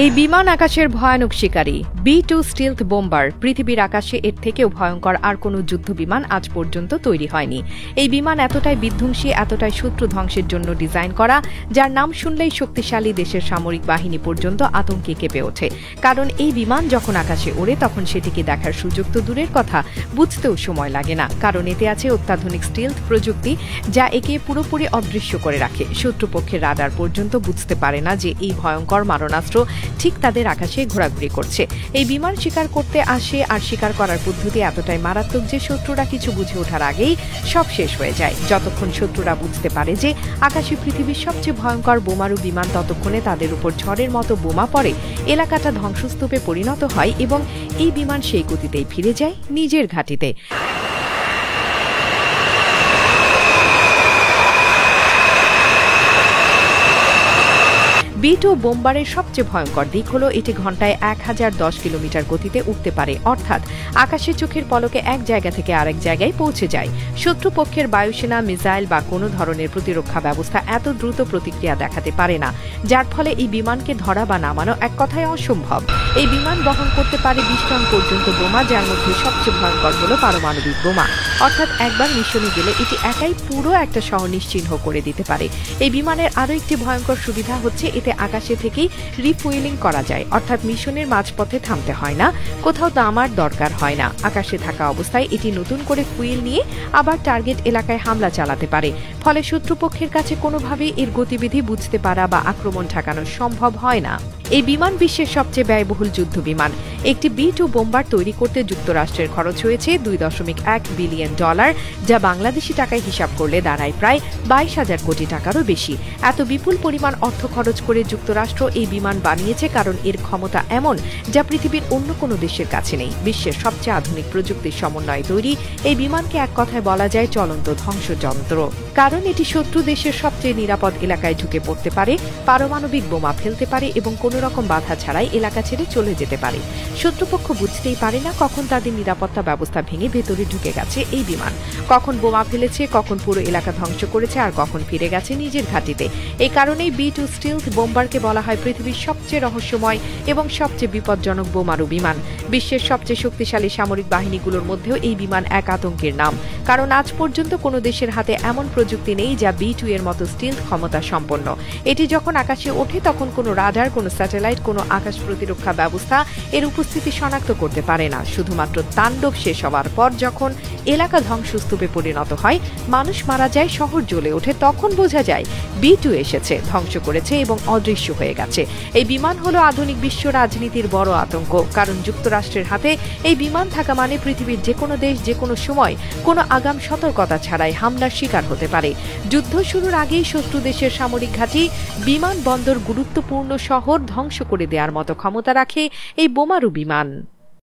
এই বিমান আকাশের ভয়ানক শিকারী B-2 স্টিলথ বোম্বার। পৃথিবীর আকাশে এর থেকেও ভয়ঙ্কর আর কোনো যুদ্ধ বিমান আজ পর্যন্ত তৈরি হয়নি। এই বিমান এতটাই বিধ্বংসী, এতটাই শত্রু ধ্বংসের জন্য ডিজাইন করা, যার নাম শুনলেই শক্তিশালী দেশের সামরিক বাহিনী পর্যন্ত আতঙ্কে কেঁপে ওঠে। কারণ এই বিমান যখন আকাশে ওড়ে তখন সেটিকে দেখার সুযোগ তো দূরের কথা, বুঝতেও সময় লাগে না। কারণ এতে আছে অত্যাধুনিক স্টিলথ প্রযুক্তি, যা একে পুরোপুরি অদৃশ্য করে রাখে। শত্রুপক্ষের রাডার পর্যন্ত বুঝতে পারে না যে এই ভয়ঙ্কর মারণাস্ত্র ঠিক তাদের আকাশে ঘোরাঘুরি করছে। এই বিমান শিকার করতে আসে, আর শিকার করার পদ্ধতি এতটাই মারাত্মক যে শত্রুরা কিছু বুঝে ওঠার আগেই সব শেষ হয়ে যায়। যতক্ষণ শত্রুরা বুঝতে পারে যে আকাশে পৃথিবীর সবচেয়ে ভয়ঙ্কর বোমারু বিমান, ততক্ষণে তাদের উপর ঝড়ের মতো বোমা পড়ে, এলাকাটা ধ্বংসস্তূপে পরিণত হয় এবং এই বিমান সেই গতিতেই ফিরে যায় নিজের ঘাঁটিতে। B-2 বোম্বারের সবচেয়ে ভয়ঙ্কর দিক হল এটি ঘন্টায় 1010 কিলোমিটার গতিতে উঠতে পারে, অর্থাৎ আকাশে চোখের পলকে এক জায়গা থেকে আরেক জায়গায় পৌঁছে যায়। শত্রুপক্ষের বায়ুসেনা, মিসাইল বা কোনো ধরনের প্রতিরক্ষা ব্যবস্থা এত দ্রুত প্রতিক্রিয়া দেখাতে পারে না, যার ফলে এই বিমানকে ধরা বা নামানো এক কথায় অসম্ভব। এই বিমান বহন করতে পারে 20 টন পর্যন্ত বোমা, যার মধ্যে সবচেয়ে ভয়ঙ্কর হল পারমাণবিক বোমা। অর্থাৎ একবার মিশনে গেলে এটি একাই পুরো একটা শহর নিশ্চিহ্ন করে দিতে পারে। এই বিমানের আরও একটি ভয়ঙ্কর সুবিধা হচ্ছে এতে আকাশে থেকেই রিফুয়েলিং করা যায়, অর্থাৎ মিশনের মাঝপথে থামতে হয় না, কোথাও নামার দরকার হয় না। আকাশে থাকা অবস্থায় এটি নতুন করে ফুয়েল নিয়ে আবার টার্গেট এলাকায় হামলা চালাতে পারে, ফলে শত্রুপক্ষের কাছে কোনোভাবেই এর গতিবিধি বুঝতে পারা বা আক্রমণ ঠেকানো সম্ভব হয় না। এই বিমান বিশ্বের সবচেয়ে ব্যয়বহুল যুদ্ধ বিমান। একটি B-2 বোম্বার তৈরি করতে যুক্তরাষ্ট্রের খরচ হয়েছে $2.1 বিলিয়ন, যা বাংলাদেশি টাকায় হিসাব করলে দাঁড়ায় প্রায় 22,000 কোটি টাকারও বেশি। এত বিপুল পরিমাণ অর্থ খরচ করে যুক্তরাষ্ট্র এই বিমান বানিয়েছে কারণ এর ক্ষমতা এমন, যা পৃথিবীর অন্য কোনো দেশের কাছে নেই। বিশ্বের সবচেয়ে আধুনিক প্রযুক্তির সমন্বয়ে তৈরি এই বিমানকে এক কথায় বলা যায় চলন্ত ধ্বংসযন্ত্র। কারণ এটি শত্রু দেশের সবচেয়ে নিরাপদ এলাকায় ঢুকে পড়তে পারে, পারমাণবিক বোমা ফেলতে পারে এবং কোনো রকম বাধা ছাড়াই এলাকা ছেড়ে চলে যেতে পারে। শত্রুপক্ষ বুঝতেই পারে না কখন তাদের নিরাপত্তা ব্যবস্থা ভেঙে ভেতরে ঢুকে গেছে এই বিমান, কখন বোমা ফেলেছে, কখন পুরো এলাকা ধ্বংস করেছে, আর কখন ফিরে গেছে নিজের ঘাঁটিতে। এই কারণেই B-2 স্টিলথ বোম্বারকে বলা হয় পৃথিবীর সবচেয়ে রহস্যময় এবং সবচেয়ে বিপজ্জনক বোমারু বিমান। বিশ্বের সবচেয়ে শক্তিশালী সামরিক বাহিনীগুলোর মধ্যেও এই বিমান এক আতঙ্কের নাম, কারণ আজ পর্যন্ত কোনো দেশের হাতে এমন প্রযুক্তি নেই যা B-2 এর মতো স্টিলথ ক্ষমতা সম্পন্ন। এটি যখন আকাশে ওঠে তখন কোনো রাডার, কোনো স্যাটেলাইট, কোনো আকাশ প্রতিরক্ষা ব্যবস্থা এর উপস্থিতি শনাক্ত করতে পারে না। শুধুমাত্র তাণ্ডব শেষ হওয়ার পর যখন এলাকা ধ্বংসস্তূপে পরিণত হয়, মানুষ মারা যায়, শহর জ্বলে ওঠে, তখন বোঝা যায় B-2 এসেছে, ধ্বংস করেছে এবং অদৃশ্য হয়ে গেছে। এই বিমান হলো আধুনিক বিশ্ব রাজনীতির বড় আতঙ্ক, কারণ যুক্তরাষ্ট্রের হাতে এই বিমান থাকা মানে পৃথিবীর যে কোনো দেশ যে কোনো সময় কোনো আগাম সতর্কতা ছাড়াই হামলার শিকার হতে পারে। যুদ্ধ শুরুর আগেই শত্রু দেশের সামরিক ঘাঁটি, বিমানবন্দর, গুরুত্বপূর্ণ শহর ধ্বংস করে দেওয়ার মতো ক্ষমতা রাখে এই বোমারু বিমান।